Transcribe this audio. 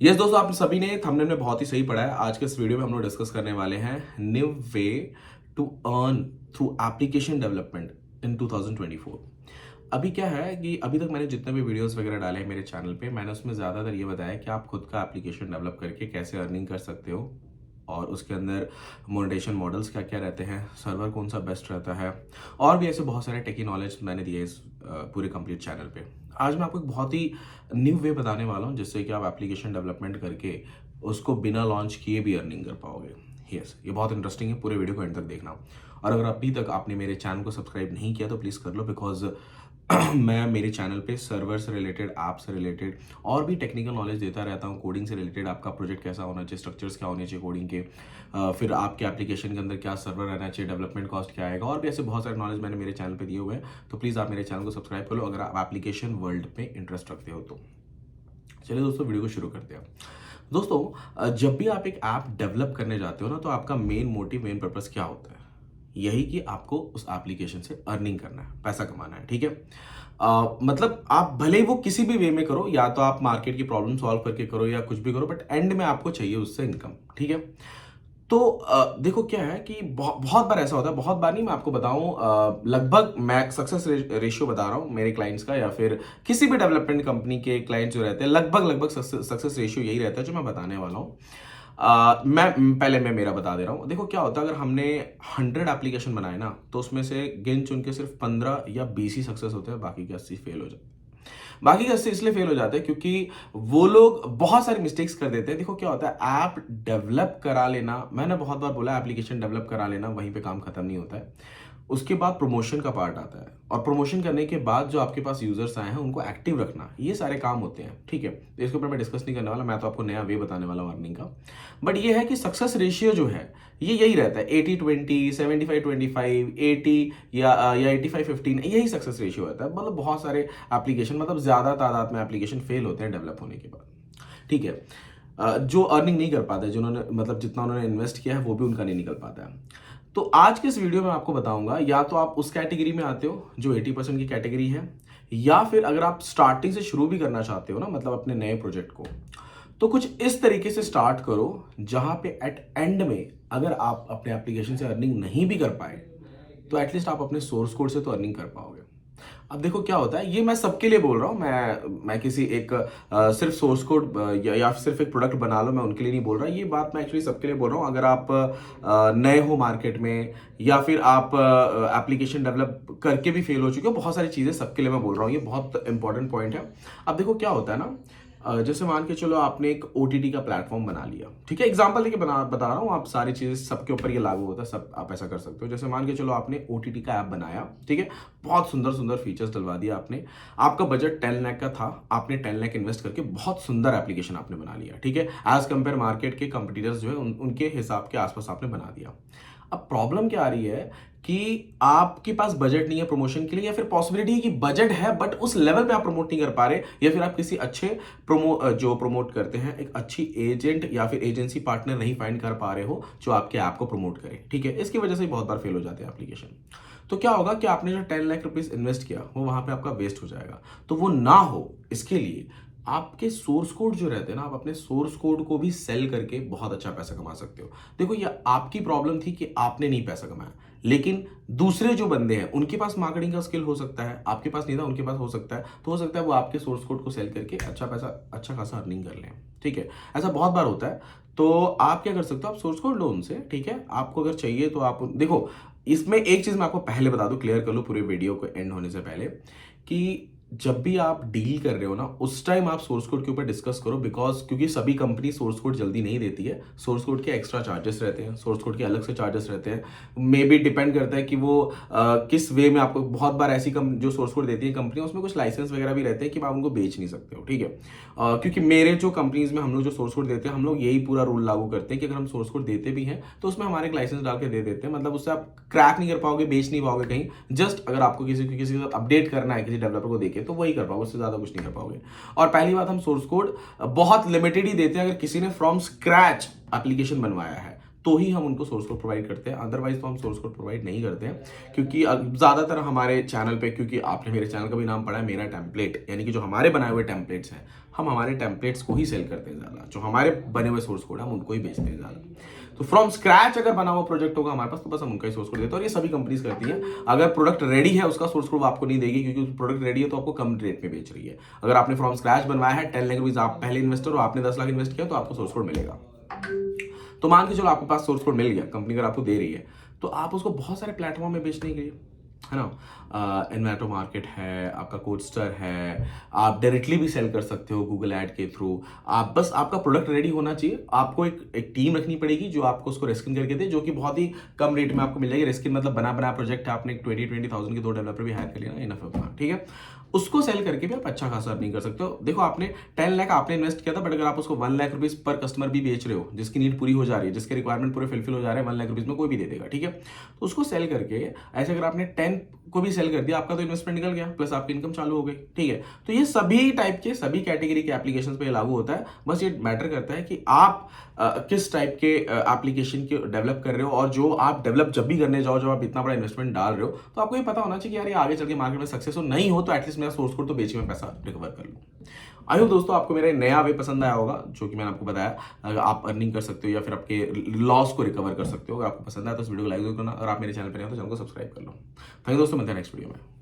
Yes दोस्तों, आप सभी ने थंबनेल में बहुत ही सही पढ़ा है। आज के इस वीडियो में हम लोग डिस्कस करने वाले हैं new way to earn through application development in 2024। अभी क्या है कि अभी तक मैंने जितने भी वीडियोस वगैरह डाले हैं मेरे चैनल पे, मैंने उसमें ज़्यादातर ये बताया कि आप खुद का एप्लीकेशन डेवलप करके कैसे अर्निंग कर सकते हो और उसके अंदर मोनेटाइजेशन मॉडल्स क्या क्या रहते हैं, सर्वर कौन सा बेस्ट रहता है, और भी ऐसे बहुत सारे टेकी नॉलेज मैंने दिए इस पूरे कंप्लीट चैनल पे। आज मैं आपको एक बहुत ही न्यू वे बताने वाला हूँ जिससे कि आप एप्लीकेशन डेवलपमेंट करके उसको बिना लॉन्च किए भी अर्निंग कर पाओगे। यस, ये बहुत इंटरेस्टिंग है, पूरे वीडियो को एंड तक देखना। और अगर अभी तक आपने मेरे चैनल को सब्सक्राइब नहीं किया तो प्लीज़ कर लो, बिकॉज मैं मेरे चैनल पे सर्वर से रिलेटेड, ऐप से रिलेटेड और भी टेक्निकल नॉलेज देता रहता हूँ। कोडिंग से रिलेटेड आपका प्रोजेक्ट कैसा होना चाहिए, स्ट्रक्चर्स क्या होने चाहिए कोडिंग के, फिर आपके एप्लीकेशन के अंदर क्या सर्वर रहना चाहिए, डेवलपमेंट कॉस्ट क्या आएगा, और भी ऐसे बहुत सारे नॉलेज मैंने मेरे चैनल पे दिए हुए हैं। तो प्लीज़ आप मेरे चैनल को सब्सक्राइब कर लो अगर आप एप्लीकेशन वर्ल्ड पे इंटरेस्ट रखते हो तो। चलिए दोस्तों, वीडियो को शुरू करते हैं। दोस्तों, जब भी आप एक ऐप डेवलप करने जाते हो ना, तो आपका मेन मोटिव, मेन पर्पस क्या होता है? यही कि आपको उस एप्लीकेशन से अर्निंग करना है, पैसा कमाना है। ठीक है। मतलब आप भले ही वो किसी भी वे में करो, या तो आप मार्केट की प्रॉब्लम सॉल्व करके करो या कुछ भी करो, बट एंड में आपको चाहिए उससे इनकम। ठीक है। तो देखो क्या है कि बहुत बार ऐसा होता है, बहुत बार नहीं, मैं आपको बताऊं, लगभग मैं सक्सेस रेशियो बता रहा हूं मेरे क्लाइंट्स का या फिर किसी भी डेवलपमेंट कंपनी के क्लाइंट्स जो रहते हैं, लगभग लगभग सक्सेस रेशियो यही रहता है जो मैं बताने वाला हूं। मैं मेरा बता दे रहा हूँ। देखो क्या होता है, अगर हमने 100 एप्लीकेशन बनाए ना, तो उसमें से गिन चुन के सिर्फ 15 या 20 ही सक्सेस होते हैं, बाकी के 80 फेल हो जाते हैं। बाकी के 80 इसलिए फेल हो जाते हैं क्योंकि वो लोग बहुत सारी मिस्टेक्स कर देते हैं। देखो क्या होता है, ऐप डेवलप करा लेना, मैंने बहुत बार बोला, एप्लीकेशन डेवलप करा लेना वहीं पे काम खत्म नहीं होता है। उसके बाद प्रमोशन का पार्ट आता है, और प्रमोशन करने के बाद जो आपके पास यूजर्स आए हैं उनको एक्टिव रखना, ये सारे काम होते हैं। ठीक है, तो इसके ऊपर मैं डिस्कस नहीं करने वाला, मैं तो आपको नया वे बताने वाला हूं अर्निंग का। बट ये है कि सक्सेस रेशियो जो है ये यही रहता है, 80-20, 75-25, 80 या 85-15, यही सक्सेस रेशियो रहता है। मतलब बहुत सारे एप्लीकेशन, मतलब ज्यादा तादाद में एप्लीकेशन फेल होते हैं डेवलप होने के बाद। ठीक है। जो अर्निंग नहीं कर पाते, जिन्होंने मतलब जितना उन्होंने इन्वेस्ट किया है वो भी उनका नहीं निकल पाता है। तो आज के इस वीडियो में आपको बताऊंगा, या तो आप उस कैटेगरी में आते हो जो 80% की कैटेगरी है, या फिर अगर आप स्टार्टिंग से शुरू भी करना चाहते हो ना, मतलब अपने नए प्रोजेक्ट को, तो कुछ इस तरीके से स्टार्ट करो जहां पे एट एंड में अगर आप अपने एप्लीकेशन से अर्निंग नहीं भी कर पाए तो एटलीस्ट आप अपने सोर्स कोड से तो अर्निंग कर पाओगे। अब देखो क्या होता है, ये मैं सबके लिए बोल रहा हूँ, मैं किसी एक सिर्फ सोर्स कोड या सिर्फ एक प्रोडक्ट बना लो, मैं उनके लिए नहीं बोल रहा। ये बात मैं एक्चुअली सबके लिए बोल रहा हूँ। अगर आप नए हो मार्केट में, या फिर आप एप्लीकेशन डेवलप करके भी फेल हो चुके हो, बहुत सारी चीज़ें सबके लिए मैं बोल रहा हूँ, ये बहुत इंपॉर्टेंट पॉइंट है। अब देखो क्या होता है ना, जैसे मान के चलो आपने एक ओटीटी का प्लेटफॉर्म बना लिया। ठीक है, एग्जांपल लेके बता रहा हूँ, आप सारी चीजें सबके ऊपर ये लागू होता है, सब आप ऐसा कर सकते हो। जैसे मान के चलो आपने ओटीटी का ऐप बनाया, ठीक है, बहुत सुंदर सुंदर फीचर्स डलवा दिया आपने, आपका बजट 10 लाख का था, आपने 10 लाख इन्वेस्ट करके बहुत सुंदर एप्लीकेशन आपने बना लिया। ठीक है, एज कंपेयर मार्केट के कंपटीटर्स जो है उनके हिसाब के आसपास आपने बना दिया। अब प्रॉब्लम क्या आ रही है कि आपके पास बजट नहीं है प्रमोशन के लिए, या फिर पॉसिबिलिटी है कि बजट है बट उस लेवल पे आप प्रमोट नहीं कर पा रहे, या फिर आप किसी अच्छे जो प्रमोट करते हैं, एक अच्छी एजेंट या फिर एजेंसी पार्टनर नहीं फाइंड कर पा रहे हो जो आपके ऐप को प्रमोट करे। ठीक है, इसकी वजह से बहुत बार फेल हो जाते हैं एप्लीकेशन। तो क्या होगा कि आपने जो 10 लाख रुपीज इन्वेस्ट किया वो वहां पे आपका वेस्ट हो जाएगा। तो वो ना हो, इसके लिए आपके सोर्स कोड जो रहते हैं ना, आप अपने सोर्स कोड को भी सेल करके बहुत अच्छा पैसा कमा सकते हो। देखो, ये आपकी प्रॉब्लम थी कि आपने नहीं पैसा कमाया, लेकिन दूसरे जो बंदे हैं उनके पास मार्केटिंग का स्किल हो सकता है, आपके पास नहीं था, उनके पास हो सकता है, तो हो सकता है वो आपके सोर्स कोड को सेल करके अच्छा पैसा, अच्छा खासा अर्निंग कर लें। ठीक है, ऐसा बहुत बार होता है। तो आप क्या कर सकते हो, आप सोर्स कोड लो उनसे। ठीक है, आपको अगर चाहिए तो आप देखो, इसमें एक चीज मैं आपको पहले बता दूं, क्लियर कर लो पूरे वीडियो को एंड होने से पहले, कि जब भी आप डील कर रहे हो ना, उस टाइम आप सोर्स कोड के ऊपर डिस्कस करो, बिकॉज क्योंकि सभी कंपनी सोर्स कोड जल्दी नहीं देती है। सोर्स कोड के एक्स्ट्रा चार्जेस रहते हैं, सोर्स कोड के अलग से चार्जेस रहते हैं। मे बी डिपेंड करता है कि वो किस वे में आपको, बहुत बार ऐसी जो सोर्स कोड देती है कंपनी, उसमें कुछ लाइसेंस वगैरह भी रहते हैं कि आप उनको बेच नहीं सकते हो। ठीक है, क्योंकि मेरे जो कंपनीज में हम लोग जो सोर्स कोड देते हैं, हम लोग यही पूरा रूल लागू करते हैं कि अगर हम सोर्स कोड देते भी हैं तो उसमें हमारे एक लाइसेंस डाल के दे देते हैं। मतलब उससे आप क्रैक नहीं कर पाओगे, बेच नहीं पाओगे कहीं। जस्ट अगर आपको किसी के साथ अपडेट करना है, किसी डेवलपर को देके, तो वही कर पाओगे, उससे ज्यादा कुछ नहीं कर पाओगे। और पहली बात, हम सोर्स कोड बहुत लिमिटेड ही देते हैं। अगर किसी ने फ्रॉम स्क्रैच एप्लीकेशन बनवाया है तो ही हम उनको सोर्स कोड प्रोवाइड करते हैं, अदरवाइज तो हम सोर्स कोड प्रोवाइड नहीं करते हैं। क्योंकि ज़्यादातर हमारे चैनल पे, क्योंकि आपने मेरे चैनल का भी नाम पढ़ा है मेरा टेम्पलेट, यानी कि जो हमारे बनाए हुए टेम्पलेट्स हैं, हम हमारे टेम्पलेट्स को ही सेल करते हैं ज़्यादा। जो हमारे बने हुए सोर्स कोड हम उनको ही बेचते हैं ज़्यादा। तो फ्रॉम स्क्रैच अगर बना हुआ प्रोजेक्ट होगा हमारे पास, तो बस हम उनका ही सोर्स कोड देते हैं, और ये सभी कंपनीज करती हैं। अगर प्रोडक्ट रेडी है उसका सोर्स कोड आपको नहीं देगी, क्योंकि प्रोडक्ट रेडी है तो आपको कम रेट में बेच रही है। अगर आपने फ्रॉम स्क्रैच बनवाया है 10 लाख रुपीज, आप पहले इन्वेस्टर हो, आपने 10 लाख इन्वेस्ट किया, तो आपको सोर्स कोड मिलेगा। तो मान के चलो आपके पास सोर्स कोड मिल गया, कंपनी अगर आपको दे रही है, तो आप उसको बहुत सारे प्लेटफॉर्म में बेचने के लिए, है ना, इन्वेटो मार्केट है, आपका कोडस्टर है, आप डायरेक्टली भी सेल कर सकते हो गूगल ऐड के थ्रू। आप बस, आपका प्रोडक्ट रेडी होना चाहिए, आपको एक टीम रखनी पड़ेगी जो आपको उसको रेस्किन करके दे, जो कि बहुत ही कम रेट में आपको मिल जाएगी। रेस्किन मतलब बना प्रोजेक्ट है, आपने 20,000 के 2 डेवलपर भी हायर कर लिया ना, इनफ है उतना, ठीक है। उसको सेल करके भी आप अच्छा खासा अर्निंग कर सकते हो। देखो, आपने 10 लाख आपने इन्वेस्ट किया था, बट अगर आप उसको 1 लाख रुपीज पर कस्टमर भी बेच रहे हो, जिसकी नीड पूरी हो जा रही है, जिसके रिक्वायरमेंट पूरे फिलफिल हो जा रहे हैं, 1 लाख रुपीज में कोई भी दे देगा, ठीक है। तो उसको सेल करके ऐसे अगर आपने 10 को भी सेल कर दिया, आपका तो इन्वेस्टमेंट निकल गया, प्लस आपकी इनकम चालू हो गई, ठीक है। तो ये सभी टाइप के, सभी कैटेगरी के एप्लीकेशंस पे लागू होता है। बस ये मैटर करता है कि आप किस टाइप के एप्लीकेशन के डेवलप कर रहे हो, और जो आप डेवलप जब भी करने जाओ, जब आप इतना बड़ा इन्वेस्टमेंट डाल रहे हो, तो आपको ये पता होना चाहिए कि यार ये आगे चल के मार्केट में सक्सेस हो, नहीं हो तो एटलीस्ट मेरा सोर्स कोड तो बेच के मैं पैसा रिकवर कर लूँ। आई होप दोस्तों आपको मेरा नया वे पसंद आया होगा, जो कि मैंने आपको बताया। अगर आप अर्निंग कर सकते हो या फिर आपके लॉस को रिकवर कर सकते हो। अगर आपको पसंद आया तो इस वीडियो को लाइक जरूर करना, और आप मेरे चैनल पर नहीं हो तो चैनल को सब्सक्राइब कर लो। थैंक यू दोस्तों, मिलते हैं नेक्स्ट वीडियो में।